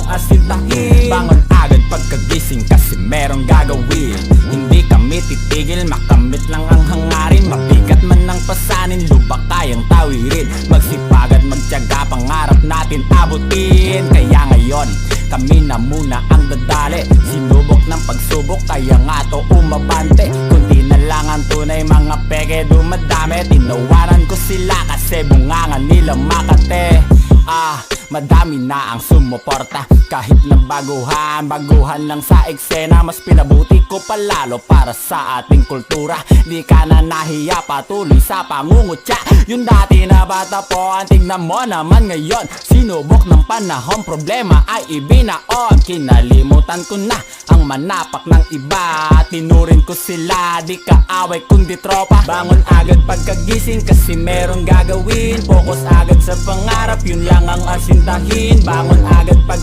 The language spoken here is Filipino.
asintahin. Bangon agad pagkagising kasi merong gagawin. Hindi kami titigil, makamit lang ang hangarin. Mabigat man ang pasanin, lubak kayang tawirin. Magsipag at magtiyaga, pangarap natin abutin. Kaya ngayon, kami na muna ang dadali. Sinubok ng pagsubok, kaya nga to umabante. Kundi na lang ang tunay, mga peke dumadami. Tinawaran ko sila kasi bungangan nila Makate. Madami na ang sumuporta. Kahit ng baguhan lang sa eksena. Mas pinabuti ko palalo para sa ating kultura. Di ka na nahiya, patuloy sa pangungutya. Yung dati na bata po, tignan mo naman ngayon. Sinubok ng panahon, problema ay ibinaon. Kinalimutan ko na ang manapak ng iba. Tinurin ko sila, di kaaway kundi tropa. Bangon agad pagkagising kasi merong gagawin. Focus agad sa pangarap, yun lang ang asintahin. Bangon agad pag